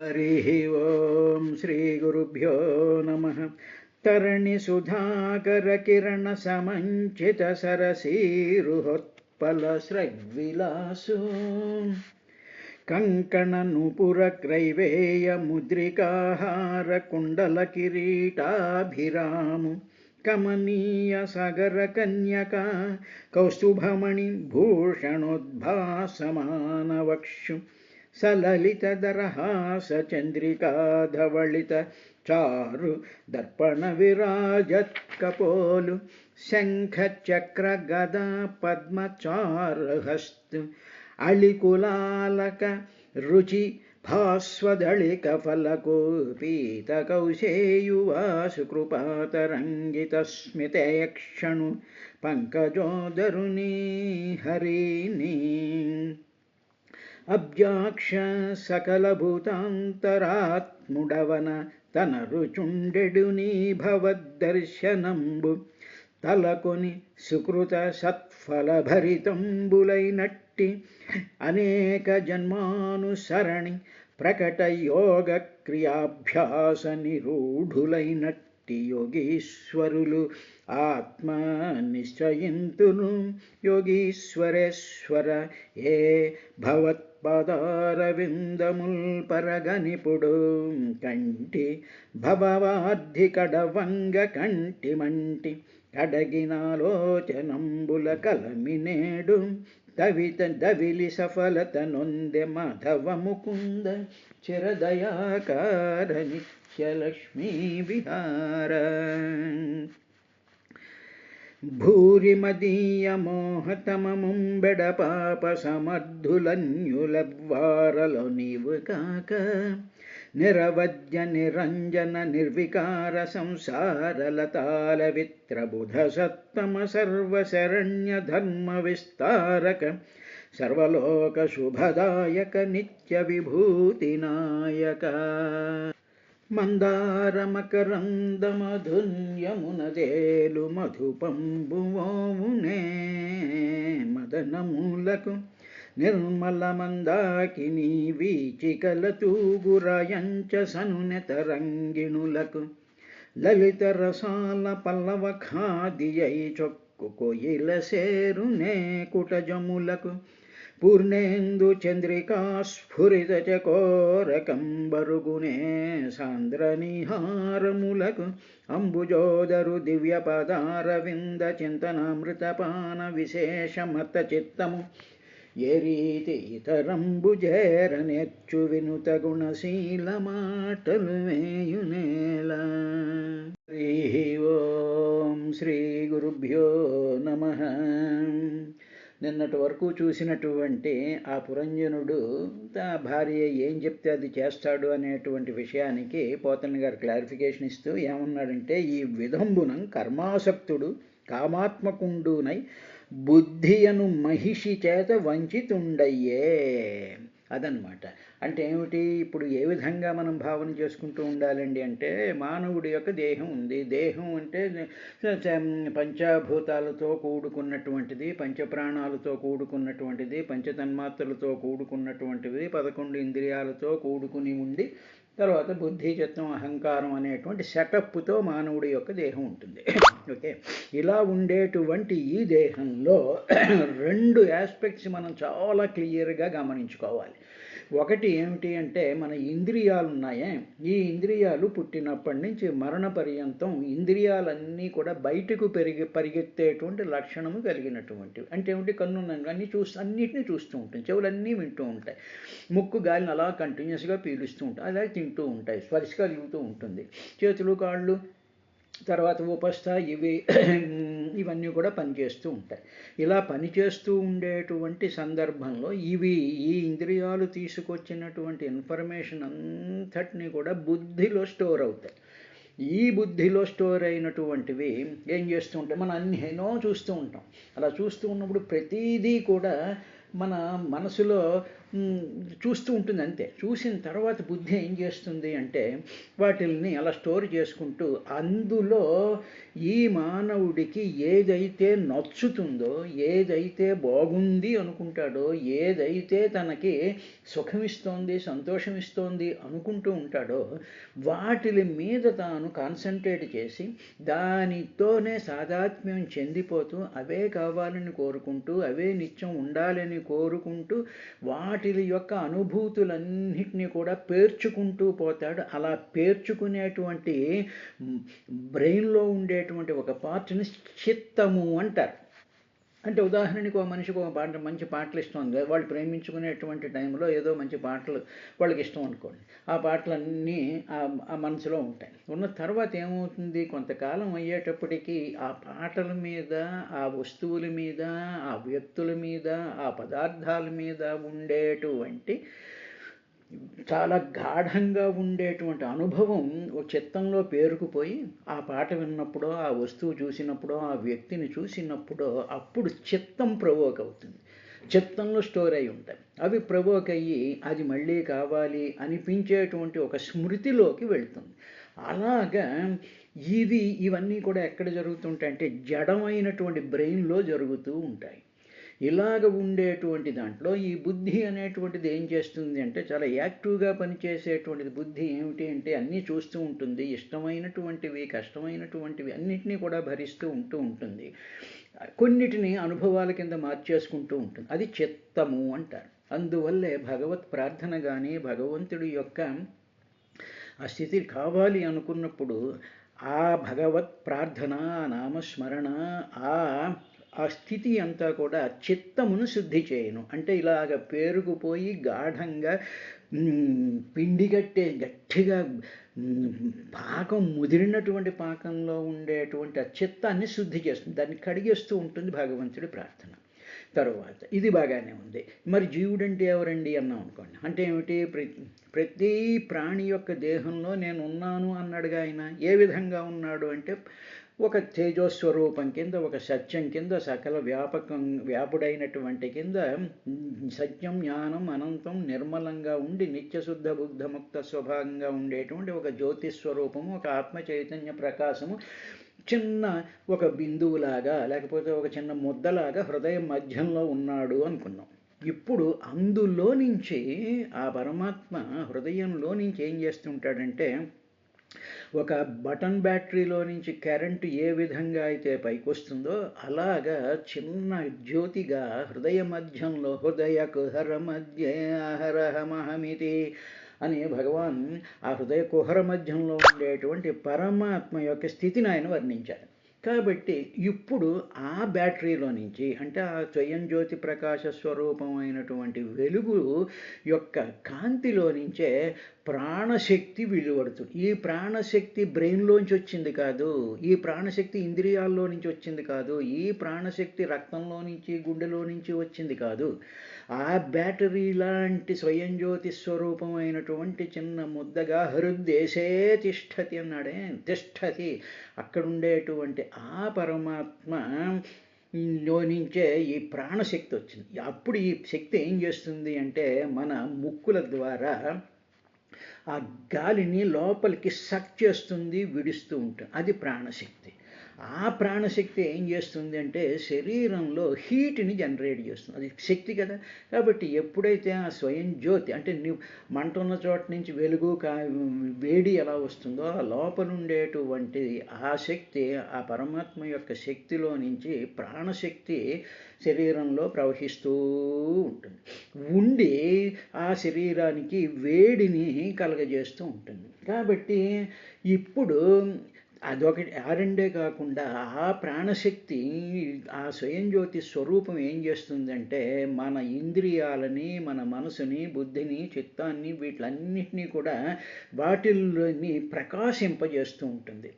हरिः ओं श्रीगुरुभ्यो नमः। तरणिसुधाकरकिरणसमञ्चितसरसीरुहोत्पलस्रग्विलासो कङ्कणनूपुरग्रैवेयमुद्रिकाहारकुण्डलकिरीटाभिरामु कमनीयसागरकन्यका कौस्तुभमणिभूषणोद्भासमानवक्षु सललितदरहासचन्द्रिकाधवलित चारु दर्पणविराजत्कपोलु शङ्खचक्रगदा पद्मचारुहस्तु अळिकुलालक रुचि भास्वदलिकफलकोपीतकौशेयुवासु कृपातरङ्गितस्मितयक्षणु पङ्कजोदरुणी हरिणी अब्जाक्ष सकलभूतान्तरात्मुडवन तनरुचुण्डेडुनी भवद्दर्शनम्बु तलकोनि सुकृत सत्फलभरितंबुलैनट्टि अनेक जन्मानुसरणि प्रकट योग क्रियाभ्यास निरूढुलैनट्टि योगीश्वरुलु आत्मा निश्चयिन्तुनु योगीश्वरेश्वर ये भवत्पादारविन्दमुल्परगनिपुडु कंटि भववाद्धिकडवंग कंटि मंटि कडगिनालोचनंबुल कलमिनेडु तवित दविलि सफलत नొందె माधव मुकुंद चिरदयाकार नित्यलक्ष्मी विहार భూరిమదీయమోహతమముంబెడ పాప సమర్థులన్యులవ్వారలో నీవు కాక నిరవద్య నిరంజన నిర్వికార సంసారలతాల విత్రబుధ సత్తమ సర్వశరణ్య ధర్మ విస్తారక సర్వలోక శుభదాయక నిత్య విభూతినాయక మందారమకరందమధున్యమునదేలు మధుపంబువోమునే మదనమూలకు నిర్మల మందాకిని వీచికల తూగురయంచ సనునెతరంగిణులకు లలిత రసాల పల్లవ ఖాదియై చొక్కు కొయిల సేరునే కుటజములకు పూర్ణేందు చంద్రికా స్ఫురిత చకోరకంబరుగునే సాంద్రనిహారములకు అంబుజోదరు దివ్య పదారవింద చింతనామృతపాన విశేషమత చిత్తము ఏ రీతి ఇతరంబు చేరనెచ్చు వినుత గుణశీల మాటలు వేయునేలా. హరి ఓం శ్రీ గురుభ్యో నమః. నిన్నటి వరకు చూసినటువంటి ఆ పురంజనుడు ఆ భార్య ఏం చెప్తే అది చేస్తాడు అనేటువంటి విషయానికి పోతన్న గారు క్లారిఫికేషన్ ఇస్తూ ఏమన్నాడంటే, ఈ విధంబునం కర్మాసక్తుడు కామాత్మకుండునై బుద్ధియను మహిషి చేత వంచితుండయ్యే. అదనమాట. అంటే ఏమిటి, ఇప్పుడు ఏ విధంగా మనం భావన చేసుకుంటూ ఉండాలండి అంటే, మానవుడి యొక్క దేహం ఉంది. దేహం అంటే పంచభూతాలతో కూడుకున్నటువంటిది, పంచప్రాణాలతో కూడుకున్నటువంటిది, పంచతన్మాత్రలతో కూడుకున్నటువంటిది, 11 ఇంద్రియాలతో కూడుకుని ఉండి తర్వాత బుద్ధి, చిత్తం, అహంకారం అనేటువంటి సెటప్తో మానవుడి యొక్క దేహం ఉంటుంది. ఓకే, ఇలా ఉండేటువంటి ఈ దేహంలో 2 ఆస్పెక్ట్స్ మనం చాలా క్లియర్గా గమనించుకోవాలి. ఒకటి ఏమిటి అంటే, మన ఇంద్రియాలు ఉన్నాయే, ఈ ఇంద్రియాలు పుట్టినప్పటి నుంచి మరణ పర్యంతం ఇంద్రియాలన్నీ కూడా బయటకు పరిగెత్తేటువంటి లక్షణము కలిగినటువంటివి. అంటే ఏమిటి, కన్ను అన్నిటినీ చూస్తూ ఉంటాయి, చెవులన్నీ వింటూ ఉంటాయి, ముక్కు గాలిని అలా కంటిన్యూస్గా పీలుస్తూ ఉంటాయి, అలా తింటూ ఉంటాయి, స్పర్శ కలుగుతూ ఉంటుంది, చేతులు కాళ్ళు తర్వాత ఉపస్థ ఇవన్నీ కూడా పనిచేస్తూ ఉంటాయి. ఇలా పనిచేస్తూ ఉండేటువంటి సందర్భంలో ఈ ఇంద్రియాలు తీసుకొచ్చినటువంటి ఇన్ఫర్మేషన్ అంతటినీ కూడా బుద్ధిలో స్టోర్ అవుతాయి. ఈ బుద్ధిలో స్టోర్ అయినటువంటివి ఏం చేస్తూ ఉంటాయి, మనం ఎన్నో చూస్తూ ఉంటాం. అలా చూస్తూ ఉన్నప్పుడు ప్రతిదీ కూడా మన మనసులో చూస్తూ ఉంటుంది అంతే. చూసిన తర్వాత బుద్ధి ఏం చేస్తుంది అంటే వాటిల్ని అలా స్టోర్ చేసుకుంటూ అందులో ఈ మానవుడికి ఏదైతే నచ్చుతుందో, ఏదైతే బాగుంది అనుకుంటాడో, ఏదైతే తనకి సుఖమిస్తోంది, సంతోషమిస్తోంది అనుకుంటూ ఉంటాడో వాటి మీద తాను కాన్సన్ట్రేట్ చేసి దానితోనే సాదాత్మ్యం చెందిపోతూ అవే కావాలని కోరుకుంటూ అవే నిత్యం ఉండాలని కోరుకుంటూ వాటి యొక్క అనుభూతులన్నిటినీ కూడా పేర్చుకుంటూ పోతాడు. అలా పేర్చుకునేటువంటి బ్రెయిన్లో ఉండేటువంటి ఒక పార్ట్ని చిత్తము అంటారు. అంటే ఉదాహరణకి ఒక మనిషికి ఒక పాట, మంచి పాటలు ఇష్టం ఉంది, వాళ్ళు ప్రేమించుకునేటువంటి టైంలో ఏదో మంచి పాటలు వాళ్ళకి ఇష్టం అనుకోండి, ఆ పాటలన్నీ ఆ మనసులో ఉంటాయి. ఉన్న తర్వాత ఏమవుతుంది, కొంతకాలం అయ్యేటప్పటికీ ఆ పాటల మీద, ఆ వస్తువుల మీద, ఆ వ్యక్తుల మీద, ఆ పదార్థాల మీద ఉండేటువంటి చాలా గాఢంగా ఉండేటువంటి అనుభవం ఒక చిత్తంలో పేరుకుపోయి ఆ పాట విన్నప్పుడో, ఆ వస్తువు చూసినప్పుడో, ఆ వ్యక్తిని చూసినప్పుడో అప్పుడు చిత్తం ప్రవోక్ అవుతుంది. చిత్తంలో స్టోర్ అయి ఉంటాయి. అవి ప్రవోక్ అయ్యి అది మళ్ళీ కావాలి అనిపించేటువంటి ఒక స్మృతిలోకి వెళుతుంది. అలాగా ఇవన్నీ కూడా ఎక్కడ జరుగుతుంటాయంటే జడమైనటువంటి బ్రెయిన్లో జరుగుతూ ఉంటాయి. ఇలాగ ఉండేటువంటి దాంట్లో ఈ బుద్ధి అనేటువంటిది ఏం చేస్తుంది అంటే చాలా యాక్టివ్గా పనిచేసేటువంటిది. బుద్ధి ఏమిటి అంటే అన్నీ చూస్తూ ఉంటుంది, ఇష్టమైనటువంటివి కష్టమైనటువంటివి అన్నిటినీ కూడా భరిస్తూ ఉంటుంది, కొన్నిటిని అనుభవాల కింద మార్చేసుకుంటూ ఉంటుంది. అది చిత్తము అంటారు. అందువల్లే భగవత్ ప్రార్థన కానీ భగవంతుడి యొక్క ఆ స్థితి కావాలి అనుకున్నప్పుడు ఆ భగవత్ ప్రార్థన, నామస్మరణ, ఆ స్థితి అంతా కూడా చిత్తమును శుద్ధి చేయను. అంటే ఇలాగ పేరుకుపోయి గాఢంగా పిండిగట్టే గట్టిగా పాకం ముదిరినటువంటి పాకంలో ఉండేటువంటి ఆ చిత్తాన్ని శుద్ధి చేస్తుంది, దాన్ని కడిగేస్తూ ఉంటుంది భగవంతుడి ప్రార్థన. తరువాత ఇది బాగానే ఉంది. మరి జీవుడు అంటే ఎవరండి అన్నాం అనుకోండి. అంటే ఏమిటి, ప్రతి ప్రాణి యొక్క దేహంలో నేను ఉన్నాను అన్నాడుగా ఆయన. ఏ విధంగా ఉన్నాడు అంటే ఒక తేజోస్వరూపం కింద, ఒక సత్యం కింద, సకల వ్యాపుడైనటువంటి కింద, సత్యం, జ్ఞానం, అనంతం, నిర్మలంగా ఉండి నిత్యశుద్ధ బుద్ధముక్త స్వభావంగా ఉండేటువంటి ఒక జ్యోతిస్వరూపము, ఒక ఆత్మ చైతన్య ప్రకాశము చిన్న ఒక బిందువులాగా లేకపోతే ఒక చిన్న ముద్దలాగా హృదయం మధ్యంలో ఉన్నాడు అనుకున్నాం. ఇప్పుడు అందులో నుంచి ఆ పరమాత్మ హృదయంలో నుంచి ఏం చేస్తుంటాడంటే ఒక బటన్ బ్యాటరీలో నుంచి కరెంటు ఏ విధంగా అయితే పైకి వస్తుందో అలాగా చిన్న జ్యోతిగా హృదయ మధ్యంలో, హృదయ కుహర మధ్య అహరహమహమితి అని భగవాన్ ఆ హృదయ కుహర మధ్యంలో ఉండేటువంటి పరమాత్మ యొక్క స్థితిని ఆయన వర్ణించారు. కాబట్టి ఇప్పుడు ఆ బ్యాటరీలో నుంచి, అంటే ఆ స్వయం జ్యోతి ప్రకాశ స్వరూపమైనటువంటి వెలుగు యొక్క కాంతిలో నుంచే ప్రాణశక్తి వెలువడుతుంది. ఈ ప్రాణశక్తి బ్రెయిన్లోంచి వచ్చింది కాదు, ఈ ప్రాణశక్తి ఇంద్రియాల్లో నుంచి వచ్చింది కాదు, ఈ ప్రాణశక్తి రక్తంలో నుంచి, గుండెలో నుంచి వచ్చింది కాదు. ఆ బ్యాటరీ లాంటి స్వయం జ్యోతి స్వరూపమైనటువంటి చిన్న ముద్దగా హృద్దేశే తిష్టతి అన్నాడే, తిష్టతి, అక్కడుండేటువంటి ఆ పరమాత్మ లో నుంచే ఈ ప్రాణశక్తి వచ్చింది. అప్పుడు ఈ శక్తి ఏం చేస్తుంది అంటే మన ముక్కుల ద్వారా ఆ గాలిని లోపలికి సక్ చేస్తుంది, విడుస్తూ ఉంటుంది. అది ప్రాణశక్తి. ఆ ప్రాణశక్తి ఏం చేస్తుంది అంటే శరీరంలో హీట్ని జనరేట్ చేస్తుంది. అది శక్తి కదా. కాబట్టి ఎప్పుడైతే ఆ స్వయం జ్యోతి అంటే మంట ఉన్న చోట నుంచి వెలుగు వేడి ఎలా వస్తుందో ఆ లోపల ఉండేటువంటి ఆ శక్తి, ఆ పరమాత్మ యొక్క శక్తిలో నుంచి ప్రాణశక్తి శరీరంలో ప్రవహిస్తూ ఉంటుంది, ఉండి ఆ శరీరానికి వేడిని కలగజేస్తూ ఉంటుంది. కాబట్టి ఇప్పుడు అదొకటి, ఆ రెండే కాకుండా ఆ ప్రాణశక్తి, ఆ స్వయం జ్యోతి స్వరూపం ఏం చేస్తుందంటే మన ఇంద్రియాలని, మన మనసుని, బుద్ధిని, చిత్తాన్ని, వీటిలన్నిటినీ కూడా వాటిల్లోని ప్రకాశింపజేస్తూ ఉంటుంది.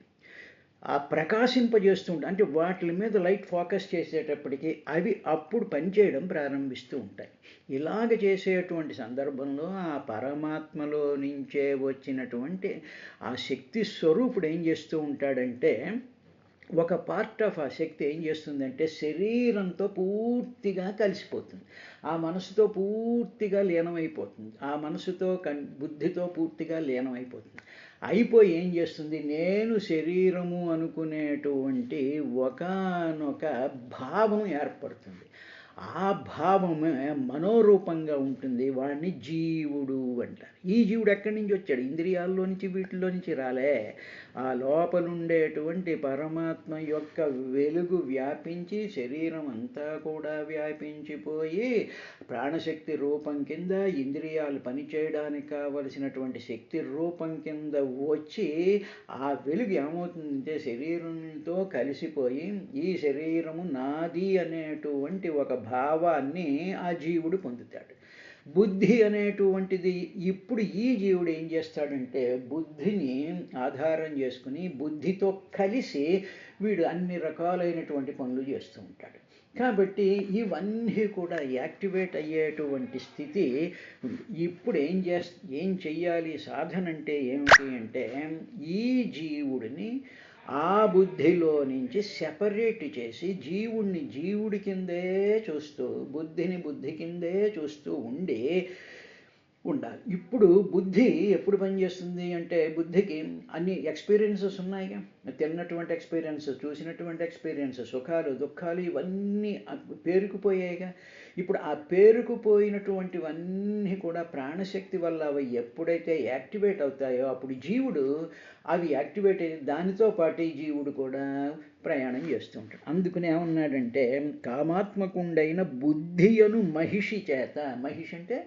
ఆ ప్రకాశింపజేస్తుంటే అంటే వాటి మీద లైట్ ఫోకస్ చేసేటప్పటికి అవి అప్పుడు పనిచేయడం ప్రారంభిస్తూ ఉంటాయి. ఇలాగ చేసేటువంటి సందర్భంలో ఆ పరమాత్మలో నుంచే వచ్చినటువంటి ఆ శక్తి స్వరూపుడు ఏం చేస్తూ ఉంటాడంటే ఒక పార్ట్ ఆఫ్ ఆ శక్తి ఏం చేస్తుందంటే శరీరంతో పూర్తిగా కలిసిపోతుంది, ఆ మనసుతో పూర్తిగా లీనమైపోతుంది, ఆ మనసుతో బుద్ధితో పూర్తిగా లీనమైపోతుంది. అయిపోయి ఏం చేస్తుంది, నేను శరీరము అనుకునేటువంటి ఒకానొక భావం ఏర్పడుతుంది. ఆ భావమే మనోరూపంగా ఉంటుంది, వాడిని జీవుడు అంటారు. ఈ జీవుడు ఎక్కడి నుంచి వచ్చాడు, ఇంద్రియాల్లో నుంచి వీటిలో నుంచి రాలే. ఆ లోపలుండేటువంటి పరమాత్మ యొక్క వెలుగు వ్యాపించి శరీరం అంతా కూడా వ్యాపించిపోయి ప్రాణశక్తి రూపం కింద ఇంద్రియాలు పనిచేయడానికి కావలసినటువంటి శక్తి రూపం కింద వచ్చి ఆ వెలుగు ఏమవుతుందంటే శరీరంతో కలిసిపోయి ఈ శరీరము నాది అనేటువంటి ఒక భావాన్ని ఆ జీవుడు పొందుతాడు. బుద్ధి అనేటువంటిది ఇప్పుడు ఈ జీవుడు ఏం చేస్తాడంటే బుద్ధిని ఆధారం చేసుకుని బుద్ధితో కలిసి వీడు అన్ని రకాలైనటువంటి పనులు చేస్తూ ఉంటాడు. కాబట్టి ఇవన్నీ కూడా యాక్టివేట్ అయ్యేటువంటి స్థితి. ఇప్పుడు ఏం చెయ్యాలి, సాధన అంటే ఏమిటి అంటే ఈ జీవుడిని ఆ బుద్ధిలో నుంచి సెపరేట్ చేసి జీవుడిని జీవుడి కిందే చూస్తూ బుద్ధిని బుద్ధి కిందే చూస్తూ ఉండాలి. ఇప్పుడు బుద్ధి ఎప్పుడు పనిచేస్తుంది అంటే బుద్ధికి అన్ని ఎక్స్పీరియన్సెస్ ఉన్నాయిగా, తిన్నటువంటి ఎక్స్పీరియన్స్, చూసినటువంటి ఎక్స్పీరియన్స్, సుఖాలు దుఃఖాలు ఇవన్నీ పేరుకుపోయాయిగా. ఇప్పుడు ఆ పేరుకుపోయినటువంటివన్నీ కూడా ప్రాణశక్తి వల్ల అవి ఎప్పుడైతే యాక్టివేట్ అవుతాయో అప్పుడు జీవుడు అవి యాక్టివేట్ అయ్యి దానితో పాటు ఈ జీవుడు కూడా ప్రయాణం చేస్తూ ఉంటాడు. అందుకని ఏమన్నాడంటే కామాత్మకుండైన బుద్ధియను మహిషి చేత, మహిషి అంటే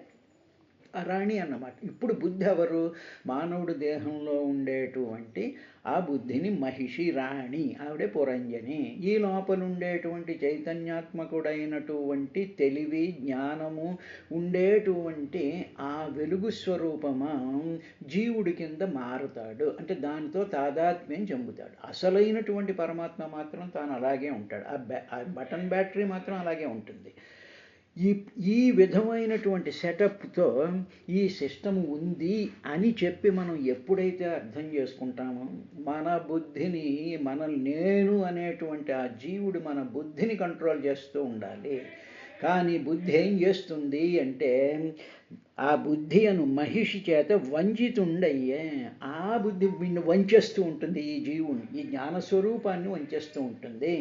రాణి అన్నమాట. ఇప్పుడు బుద్ధి ఎవరు, మానవుడు దేహంలో ఉండేటువంటి ఆ బుద్ధిని మహిషి రాణి, ఆవిడే పురంజని. ఈ లోపల ఉండేటువంటి చైతన్యాత్మకుడైనటువంటి తెలివి జ్ఞానము ఉండేటువంటి ఆ వెలుగు స్వరూపమా జీవుడి కింద మారుతాడు, అంటే దానితో తాదాత్మ్యం చెందుతాడు. అసలైనటువంటి పరమాత్మ మాత్రం తాను అలాగే ఉంటాడు, ఆ బటన్ బ్యాటరీ మాత్రం అలాగే ఉంటుంది. ఈ విధమైనటువంటి సెటప్తో ఈ సిస్టమ్ ఉంది అని చెప్పి మనం ఎప్పుడైతే అర్థం చేసుకుంటామో మన బుద్ధిని నేను అనేటువంటి ఆ జీవుడు మన బుద్ధిని కంట్రోల్ చేస్తూ ఉండాలి. కానీ బుద్ధి ఏం చేస్తుంది అంటే ఆ బుద్ధి అను మహిషి చేత వంచితుండయ్యే, ఆ బుద్ధి వీడిని వంచేస్తూ ఉంటుంది, ఈ జీవుని ఈ జ్ఞానస్వరూపాన్ని వంచేస్తూ ఉంటుంది.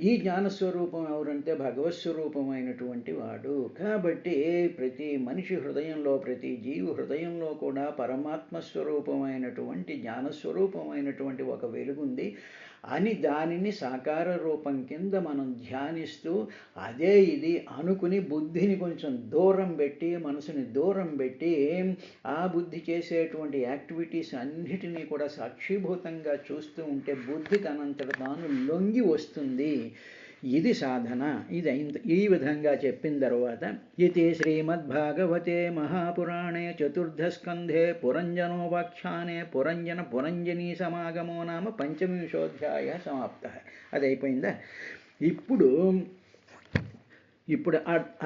ఈ జ్ఞానస్వరూపం ఎవరంటే భగవత్స్వరూపమైనటువంటి వాడు. కాబట్టి ప్రతి మనిషి హృదయంలో ప్రతి జీవి హృదయంలో కూడా పరమాత్మస్వరూపమైనటువంటి జ్ఞానస్వరూపమైనటువంటి ఒక వెలుగుంది అని దానిని సాకార రూపం కింద మనం ధ్యానిస్తూ అదే ఇది అనుకుని బుద్ధిని కొంచెం దూరం పెట్టి మనసుని దూరం పెట్టి ఆ బుద్ధి చేసేటువంటి యాక్టివిటీస్ అన్నిటినీ కూడా సాక్షిభూతంగా చూస్తూ ఉంటే బుద్ధి తనంతట తాను లొంగి వస్తుంది. ఇది సాధన. ఇది ఈ విధంగా చెప్పిన తర్వాత ఇది శ్రీమద్భాగవతే మహాపురాణే చతుర్థస్కంధే పురంజనోపాఖ్యానే పురంజనీ సమాగమో నామ పంచవింశోధ్యాయ సమాప్త. అది అయిపోయిందా? ఇప్పుడు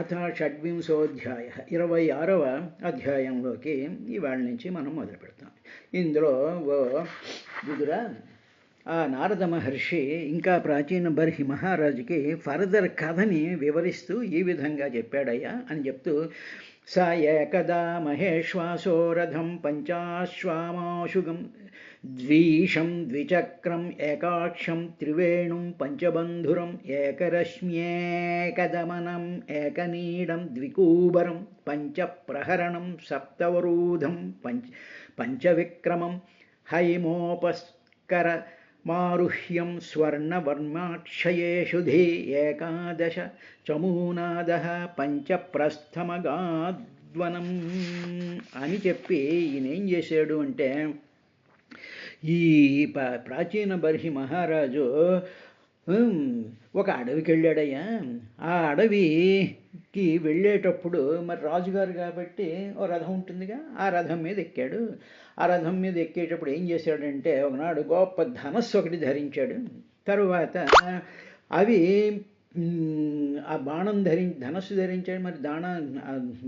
అథ షడ్వింశోధ్యాయ 26వ అధ్యాయంలోకి ఇవాళ నుంచి మనం మొదలు పెడతాం. ఇందులో విదురా ఆ నారద మహర్షి ఇంకా ప్రాచీన బర్హి మహారాజుకి ఫర్దర్ కథని వివరిస్తూ ఈ విధంగా చెప్పాడయ్యా అని చెప్తూ స ఏకదా మహేశ్వాసో రథం పంచాశ్వామాశుగం ద్విషం ద్విచక్రం ఏకాక్షం త్రివేణుం పంచబంధురం ఏకరశ్మ్యేకదమనం ఏకనీడం ద్వికూబరం పంచప్రహరణం సప్తవరూధం పంచవిక్రమం హైమోపస్కర మారుహ్యం స్వర్ణవర్మాక్షయేషుధి ఏకాదశ చమూనాద పంచప్రస్థమగాద్వనం అని చెప్పి ఈయనేం చేశాడు అంటే ఈ ప్రాచీన బర్హి మహారాజు ఒక అడవికి వెళ్ళాడయ్యా. ఆ అడవికి వెళ్ళేటప్పుడు మరి రాజుగారు కాబట్టి ఓ రథం ఉంటుందిగా, ఆ రథం మీద ఎక్కాడు. ఆ రథం మీద ఎక్కేటప్పుడు ఏం చేశాడంటే ఒకనాడు గొప్ప ధనస్సు ఒకటి ధరించాడు. తరువాత అవి ఆ బాణం ధనస్సు ధరించాడు, మరి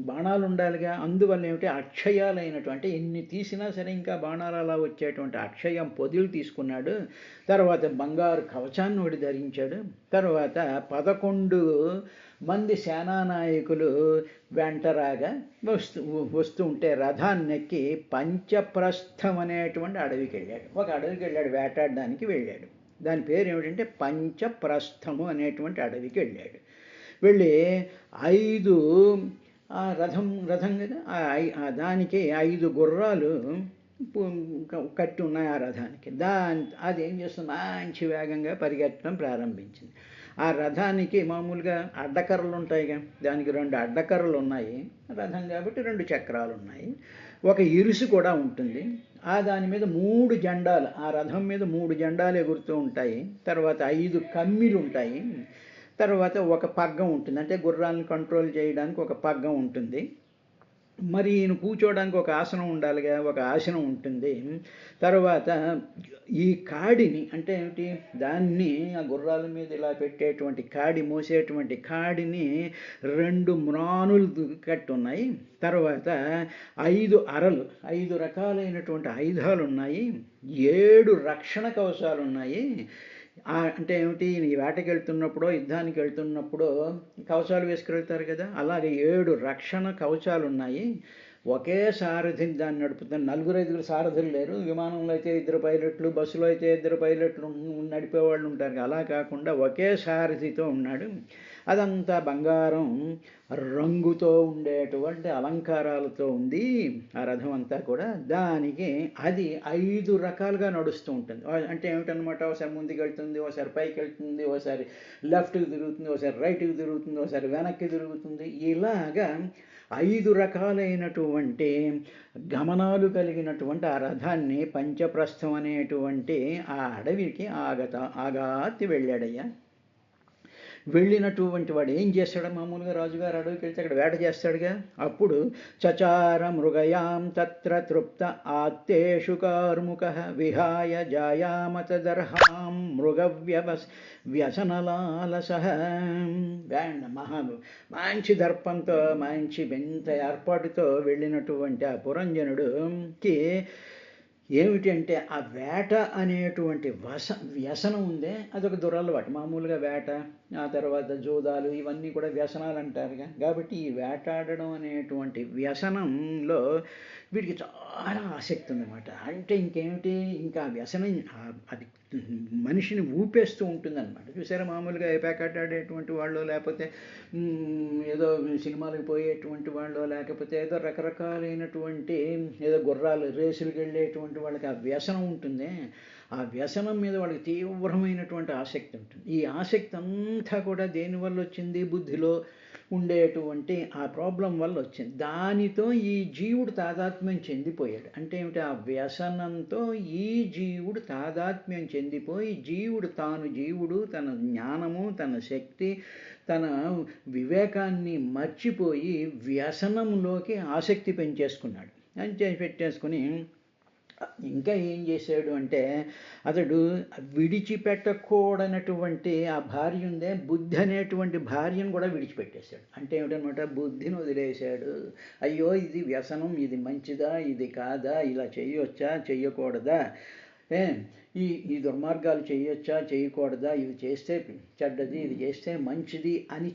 బాణాలు ఉండాలిగా. అందువల్ల ఏమిటి, అక్షయాలైనటువంటి ఎన్ని తీసినా సరే ఇంకా బాణాలు అలా వచ్చేటువంటి అక్షయం పొదిలు తీసుకున్నాడు. తర్వాత బంగారు కవచాన్ని ఒకటి ధరించాడు. తర్వాత 11 మంది సేనానాయకులు వెంటరాగా వస్తూ ఉంటే రథాన్నెక్కి పంచప్రస్థం అనేటువంటి అడవికి వెళ్ళాడు. ఒక అడవికి వెళ్ళాడు, వేటాడడానికి వెళ్ళాడు. దాని పేరు ఏమిటంటే పంచప్రస్థము అనేటువంటి అడవికి వెళ్ళాడు. వెళ్ళి 5 రథం కదా, దానికి 5 గుర్రాలు కట్టి ఉన్నాయి ఆ రథానికి. అది ఏం చేస్తుంది, మంచి వేగంగా పరిగెత్తడం ప్రారంభించింది. ఆ రథానికి మామూలుగా అడ్డకర్రలు ఉంటాయిగా, దానికి 2 అడ్డకర్రలు ఉన్నాయి. రథం కాబట్టి 2 చక్రాలు ఉన్నాయి. ఒక ఇరుసు కూడా ఉంటుంది. దాని మీద 3 జెండాలు, ఆ రథం మీద 3 జెండాలు ఎగురుతూ ఉంటాయి. తర్వాత 5 కమ్మిలు ఉంటాయి. తర్వాత ఒక పగ్గం ఉంటుంది, అంటే గుర్రాలను కంట్రోల్ చేయడానికి ఒక పగ్గం ఉంటుంది. మరి ఈయన కూర్చోవడానికి ఒక ఆసనం ఉండాలిగా, ఒక ఆసనం ఉంటుంది. తర్వాత ఈ కాడిని, అంటే ఏమిటి, దాన్ని ఆ గుర్రాల మీద ఇలా పెట్టేటువంటి కాడి, మోసేటువంటి కాడిని 2 మ్రానులు కట్టి ఉన్నాయి. తర్వాత 5 అరలు, 5 రకాలైనటువంటి ఆయుధాలు ఉన్నాయి. 7 రక్షణ కవచాలు ఉన్నాయి. అంటే ఏమిటి, ఈ వేటకి వెళ్తున్నప్పుడు, యుద్ధానికి వెళ్తున్నప్పుడు కవచాలు వేసుకువెళ్తారు కదా, అలాగే 7 రక్షణ కవచాలు ఉన్నాయి. ఒకే సారథిని దాన్ని నడుపుతారు. 4-5 సారథులు లేరు. విమానంలో అయితే 2 పైలట్లు, బస్సులో అయితే 2 పైలట్లు నడిపేవాళ్ళు ఉంటారు. అలా కాకుండా ఒకే సారథితో ఉన్నాడు. అదంతా బంగారం రంగుతో ఉండేటువంటి అలంకారాలతో ఉంది ఆ రథం అంతా కూడా. దానికి అది 5 రకాలుగా నడుస్తూ ఉంటుంది. అంటే ఏమిటనమాట, ఒకసారి ముందుకు వెళ్తుంది, ఒకసారి పైకి వెళ్తుంది, ఒకసారి లెఫ్ట్కి తిరుగుతుంది, ఒకసారి రైట్కి తిరుగుతుంది, ఒకసారి వెనక్కి తిరుగుతుంది. ఇలాగా 5 రకాలైనటువంటి గమనాలు కలిగినటువంటి ఆ రథాన్ని పంచప్రస్థం అనేటువంటి ఆ అడవికి ఆగాతి వెళ్ళాడయ్యా. వెళ్ళినటువంటి వాడు ఏం చేస్తాడు, మామూలుగా రాజుగారు అడవికి వెళ్తే అక్కడ వేట చేస్తాడుగా. అప్పుడు చచార మృగయాం తత్ర తృప్త ఆత్తేషు కార్ముక విహాయ జాయామతదర్హాం వ్యసనలాలస. మంచి దర్పంతో, మంచి వింత ఏర్పాటుతో వెళ్ళినటువంటి ఆ పురంజనుడికి ఏమిటి అంటే, ఆ వేట అనేటువంటి వ్యసనం ఉందే, అదొక దురలవాటు. మామూలుగా వేట, ఆ తర్వాత జోదాలు, ఇవన్నీ కూడా వ్యసనాలు అంటారుగా. కాబట్టి ఈ వేటాడడం అనేటువంటి వ్యసనంలో వీడికి చాలా ఆసక్తి ఉందన్నమాట. అంటే ఇంకేమిటి, ఇంకా వ్యసనం అది మనిషిని ఊపేస్తూ ఉంటుందన్నమాట. చూసారా, మామూలుగా పేకాటాడేటువంటి వాళ్ళు, లేకపోతే ఏదో సినిమాలకు పోయేటువంటి వాళ్ళు, లేకపోతే ఏదో రకరకాలైనటువంటి ఏదో గుర్రాలు రేసులకు వెళ్ళేటువంటి వాళ్ళకి ఆ వ్యసనం ఉంటుంది. ఆ వ్యసనం మీద వాళ్ళకి తీవ్రమైనటువంటి ఆసక్తి ఉంటుంది. ఈ ఆసక్తి అంతా కూడా దేనివల్ల వచ్చింది, బుద్ధిలో ఉండేటువంటి ఆ ప్రాబ్లం వల్ల వచ్చింది. దానితో ఈ జీవుడు తాదాత్మ్యం చెందిపోయాడు. అంటే ఏమిటి, ఆ వ్యసనంతో ఈ జీవుడు తాదాత్మ్యం చెందిపోయి తాను జీవుడు, తన జ్ఞానము, తన శక్తి, తన వివేకాన్ని మర్చిపోయి వ్యసనంలోకి ఆసక్తి పెంచేసుకున్నాడు. పెట్టేసుకుని ఇంకా ఏం చేశాడు అంటే, అతడు విడిచిపెట్టకూడనటువంటి ఆ భార్య ఉందే, బుద్ధి అనేటువంటి భార్యను కూడా విడిచిపెట్టేశాడు. అంటే ఏమిటనమాట, బుద్ధిని వదిలేశాడు. అయ్యో ఇది వ్యసనం, ఇది మంచిదా, ఇది కాదా, ఇలా చేయొచ్చా, చెయ్యకూడదా, ఈ దుర్మార్గాలు చేయొచ్చా, చేయకూడదా, ఇది చేస్తే చెడ్డది, ఇది చేస్తే మంచిది అని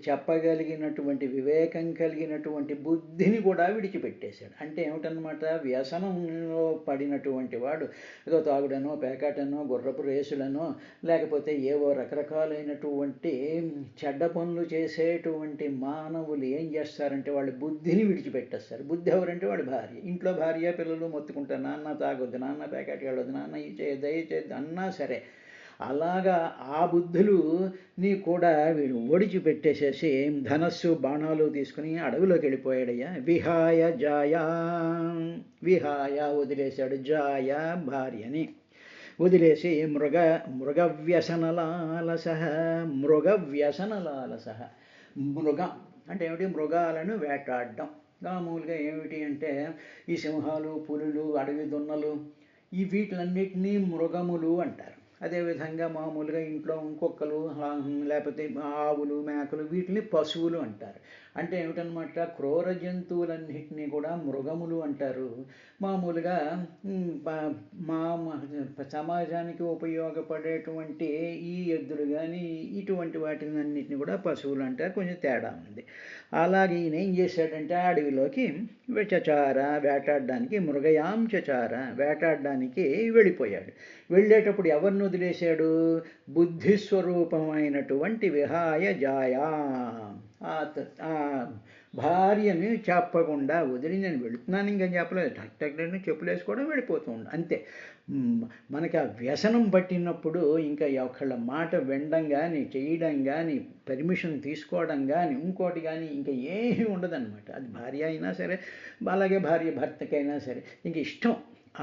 చెప్పగలిగినటువంటి వివేకం కలిగినటువంటి బుద్ధిని కూడా విడిచిపెట్టేశాడు. అంటే ఏమిటనమాట, వ్యసనంలో పడినటువంటి వాడు ఏదో తాగుడనో, పేకాటనో, గుర్రపు రేసులనో, లేకపోతే ఏవో రకరకాలైనటువంటి చెడ్డ పనులు చేసేటువంటి మానవులు ఏం చేస్తారంటే, వాళ్ళు బుద్ధిని విడిచిపెట్టేస్తారు. బుద్ధి ఎవరంటే వాడి భార్య. ఇంట్లో భార్య పిల్లలు మొత్తుకుంటారు, నాన్న తాగొద్దు, నాన్న పేకాటి వెళ్ళొద్దు, నాన్న ఇది చేయొద్దు, ఇది చేయొద్దు అన్నా సరే, అలాగా ఆ బుద్ధులుని కూడా వీడు ఓడిచిపెట్టేసేసి ధనస్సు బాణాలు తీసుకుని అడవిలోకి వెళ్ళిపోయాడయ్యా. విహాయ వదిలేశాడు, జాయ భార్యని వదిలేసి మృగవ్యసనలాలస. మృగం అంటే ఏమిటి, మృగాలను వేటాడడం. మామూలుగా ఏమిటి అంటే, ఈ సింహాలు, పులులు, అడవి దున్నలు, వీటిలన్నిటినీ మృగములు అంటారు. అదేవిధంగా మామూలుగా ఇంట్లో కుక్కలు లేకపోతే ఆవులు మేకలు వీటిని పశువులు అంటారు. అంటే ఏమిటనమాట, క్రూర జంతువులన్నింటినీ కూడా మృగములు అంటారు. మామూలుగా మా సమాజానికి ఉపయోగపడేటువంటి ఈ ఎద్దులు కానీ ఇటువంటి వాటిని అన్నింటినీ కూడా పశువులు అంటారు. కొంచెం తేడా ఉంది. అలాగే ఈయన ఏం చేశాడంటే అడవిలోకి చచార వేటాడడానికి, మృగయాం చచార వేటాడడానికి వెళ్ళిపోయాడు. వెళ్ళేటప్పుడు ఎవరిని వదిలేశాడు? బుద్ధిస్వరూపమైనటువంటి విహాయ జాయా, ఆ భార్యని చెప్పకుండా వదిలి నేను వెళుతున్నాను ఇంకా చెప్పలేదు, టక్ టక్ చెప్పులేసుకోవడం వెళ్ళిపోతూ ఉండు అంతే. మనకి ఆ వ్యసనం పట్టినప్పుడు ఇంకా ఒకళ్ళ మాట వినడం కానీ చేయడం కానీ పర్మిషన్ తీసుకోవడం కానీ ఇంకోటి కానీ ఇంకా ఏమీ ఉండదన్నమాట. అది భార్య అయినా సరే, అలాగే భార్య భర్తకైనా సరే ఇంక ఇష్టం.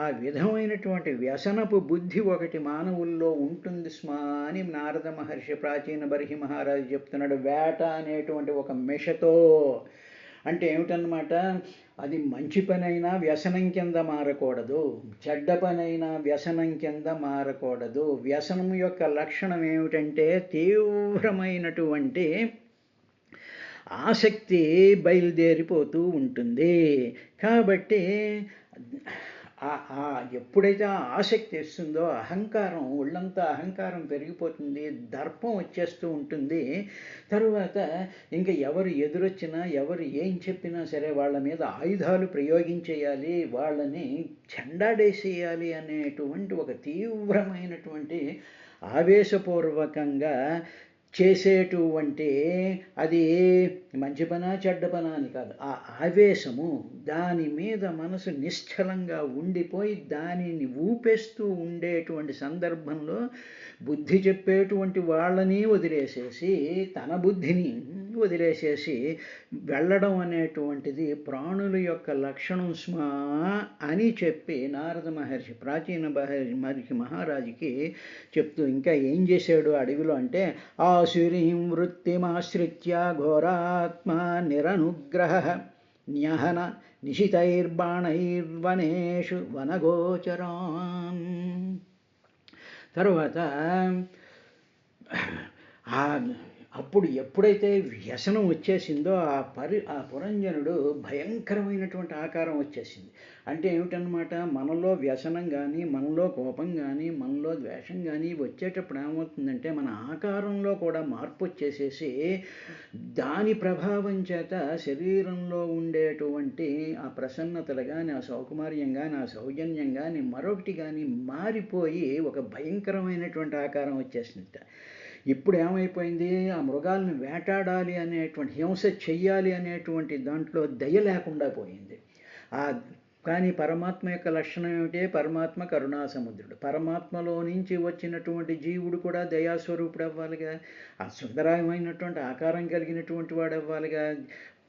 ఆ విధమైనటువంటి వ్యసనపు బుద్ధి ఒకటి మానవుల్లో ఉంటుంది స్మా అని నారద మహర్షి ప్రాచీన బర్హి మహారాజు చెప్తున్నాడు. వేట అనేటువంటి ఒక మెషతో, అంటే ఏమిటన్నమాట, అది మంచి పనైనా వ్యసనం కింద మారకూడదు, చెడ్డ పనైనా వ్యసనం కింద మారకూడదు. వ్యసనం యొక్క లక్షణం ఏమిటంటే తీవ్రమైనటువంటి ఆసక్తి బయలుదేరిపోతూ ఉంటుంది. కాబట్టి ఎప్పుడైతే ఆ ఆసక్తి వస్తుందో అహంకారం, ఒళ్ళంతా అహంకారం పెరిగిపోతుంది, దర్పం వచ్చేస్తూ ఉంటుంది. తరువాత ఇంకా ఎవరు ఎదురొచ్చినా ఎవరు ఏం చెప్పినా సరే వాళ్ళ మీద ఆయుధాలు ప్రయోగించేయాలి, వాళ్ళని చెండాడేసేయాలి అనేటువంటి ఒక తీవ్రమైనటువంటి ఆవేశపూర్వకంగా చేసేటువంటి, అది మంచి పనా చెడ్డ పనా అని కాదు, ఆ ఆవేశము దాని మీద మనసు నిశ్చలంగా ఉండిపోయి దానిని ఊపేస్తూ ఉండేటువంటి సందర్భంలో బుద్ధి చెప్పేటువంటి వాళ్ళని వదిలేసేసి తన బుద్ధిని వదిలేసేసి వెళ్ళడం అనేటువంటిది ప్రాణుల యొక్క లక్షణం స్మా అని చెప్పి నారద మహర్షి ప్రాచీన మహర్షి మహారాజుకి చెప్తూ ఇంకా ఏం చేశాడు అడవిలో అంటే, ఆసురీం వృత్తిమాశ్రిత్య ఘోరాత్మ నిరనుగ్రహ న్యహన నిశితైర్బాణైర్వనేషు వనగోచరాన్. తర్వాత అప్పుడు ఎప్పుడైతే వ్యసనం వచ్చేసిందో ఆ పురంజనుడు భయంకరమైనటువంటి ఆకారం వచ్చేసింది. అంటే ఏమిటన్నమాట, మనలో వ్యసనం కానీ మనలో కోపం కానీ మనలో ద్వేషం కానీ వచ్చేటప్పుడు ఏమవుతుందంటే మన ఆకారంలో కూడా మార్పు వచ్చేసేసి దాని ప్రభావం చేత శరీరంలో ఉండేటువంటి ఆ ప్రసన్నతలు కానీ ఆ సౌకుమార్యం కానీ ఆ సౌజన్యం కానీ మరొకటి కానీ మారిపోయి ఒక భయంకరమైనటువంటి ఆకారం వచ్చేసింది. ఇప్పుడు ఏమైపోయింది, ఆ మృగాలను వేటాడాలి అనేటువంటి హింస చెయ్యాలి అనేటువంటి దాంట్లో దయ లేకుండా పోయింది. కానీ పరమాత్మ యొక్క లక్షణం ఏమిటి, పరమాత్మ కరుణాసముద్రుడు. పరమాత్మలో నుంచి వచ్చినటువంటి జీవుడు కూడా దయాస్వరూపుడు అవ్వాలిగా, ఆ సుందరమైనటువంటి ఆకారం కలిగినటువంటి వాడు అవ్వాలిగా,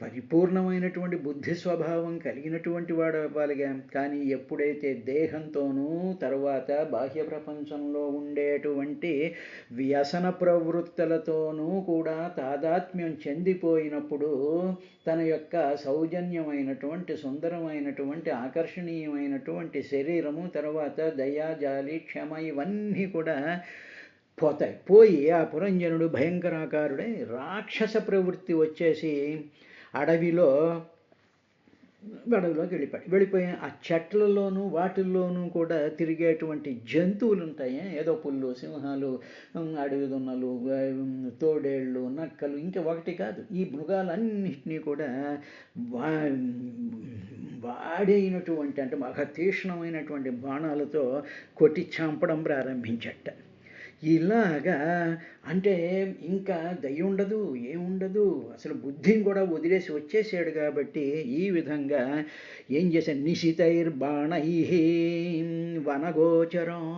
పరిపూర్ణమైనటువంటి బుద్ధి స్వభావం కలిగినటువంటి వాడు అవ్వాలిగా. కానీ ఎప్పుడైతే దేహంతోనూ తర్వాత బాహ్య ప్రపంచంలో ఉండేటువంటి వ్యసన ప్రవృత్తులతోనూ కూడా తాదాత్మ్యం చెందిపోయినప్పుడు తన యొక్క సౌజన్యమైనటువంటి సుందరమైనటువంటి ఆకర్షణీయమైనటువంటి శరీరము తర్వాత దయాజాలి క్షమ ఇవన్నీ కూడా పోయి ఆ పురంజనుడు భయంకరాకారుడై రాక్షస ప్రవృత్తి వచ్చేసి అడవిలోకి వెళ్ళిపోయి ఆ చెట్లలోనూ వాటిల్లోనూ కూడా తిరిగేటువంటి జంతువులు ఉంటాయి, ఏదో పుల్లు, సింహాలు, అడవి దున్నలు, తోడేళ్ళు, నక్కలు, ఇంకా ఒకటి కాదు, ఈ మృగాలన్నింటినీ కూడా వాడైనటువంటి అంటే బాగా తీక్ష్ణమైనటువంటి బాణాలతో కొట్టి చంపడం ప్రారంభించట. ఇలాగా అంటే ఇంకా దయ ఉండదు, ఏముండదు, అసలు బుద్ధిని కూడా వదిలేసి వచ్చేసాడు. కాబట్టి ఈ విధంగా ఏం చేశాడు, నిశితైర్బాణై వనగోచరం,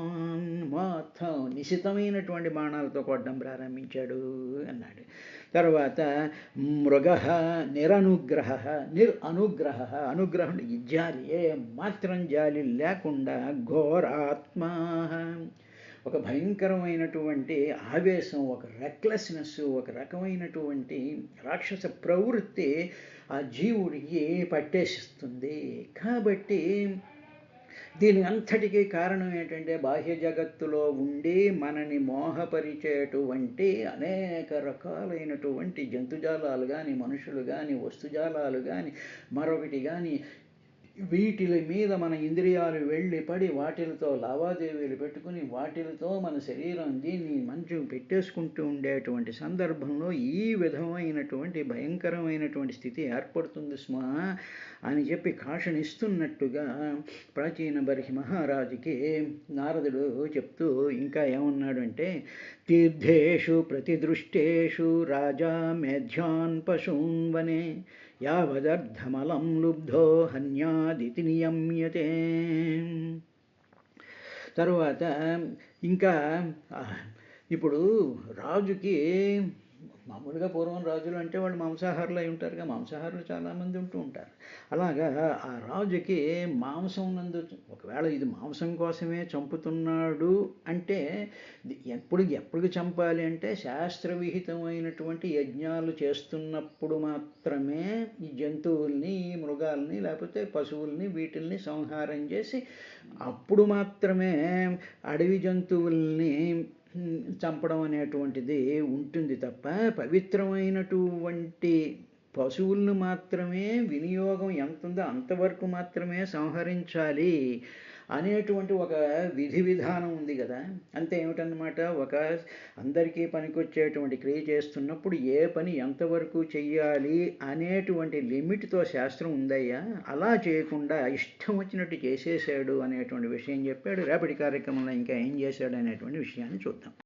మొత్తం నిశితమైనటువంటి బాణాలతో కొట్టడం ప్రారంభించాడు అన్నాడు. తర్వాత మృగ నిరనుగ్రహ, అనుగ్రహం జాలి, ఏ మాత్రం జాలి లేకుండా ఘోరాత్మ, ఒక భయంకరమైనటువంటి ఆవేశం, ఒక రెక్లెస్నెస్, ఒక రకమైనటువంటి రాక్షస ప్రవృత్తి ఆ జీవుడికి పట్టేసిస్తుంది. కాబట్టి దీని అంతటికీ కారణం ఏంటంటే బాహ్య జగత్తులో ఉండి మనని మోహపరిచేటువంటి అనేక రకాలైనటువంటి జంతుజాలాలు కానీ మనుషులు కానీ వస్తుజాలాలు కానీ మరొకటి కానీ వీటి మీద మన ఇంద్రియాలు వెళ్ళి పడి వాటిలతో లావాదేవీలు పెట్టుకుని వాటిలతో మన శరీరం దీన్ని మంచు పెట్టేసుకుంటూ ఉండేటువంటి సందర్భంలో ఈ విధమైనటువంటి భయంకరమైనటువంటి స్థితి ఏర్పడుతుంది స్మా అని చెప్పి కాషణిస్తున్నట్టుగా ప్రాచీన బర్హి మహారాజుకి నారదుడు చెప్తూ ఇంకా ఏమన్నాడు అంటే తీర్థేషు ప్రతిదృష్టేషు రాజా మేధ్యాన్ పశూన్ వనే యావదర్థమలం లుబ్ధో హన్యాదితి నియమ్యతే. తరువాత ఇంకా ఇప్పుడు రాజుకి మామూలుగా పూర్వం రాజులు అంటే వాళ్ళు మాంసాహారులు అయి ఉంటారుగా, మాంసాహారులు చాలామంది ఉంటూ ఉంటారు. అలాగా ఆ రాజుకి మాంసం నందు ఒకవేళ ఇది మాంసం కోసమే చంపుతున్నాడు అంటే ఎప్పుడు చంపాలి అంటే శాస్త్రవిహితమైనటువంటి యజ్ఞాలు చేస్తున్నప్పుడు మాత్రమే ఈ జంతువుల్ని ఈ మృగాల్ని లేకపోతే పశువుల్ని వీటిల్ని సంహారం చేసి అప్పుడు మాత్రమే అడవి జంతువుల్ని చంపడం అనేటువంటిది ఉంటుంది తప్ప పవిత్రమైనటువంటి పశువులను మాత్రమే వినియోగం ఎంత ఉందో అంతవరకు మాత్రమే సంహరించాలి అనేటువంటి ఒక విధి విధానం ఉంది కదా. అంతే ఏమిటన్నమాట, ఒక అందరికీ పనికొచ్చేటువంటి క్రియ చేస్తున్నప్పుడు ఏ పని ఎంతవరకు చెయ్యాలి అనేటువంటి లిమిట్తో శాస్త్రం ఉందయ్యా. అలా చేయకుండా ఇష్టం వచ్చినట్టు చేసేసాడు అనేటువంటి విషయం చెప్పాడు. రేపటి కార్యక్రమంలో ఇంకా ఏం చేశాడు అనేటువంటి విషయాన్ని చూద్దాం.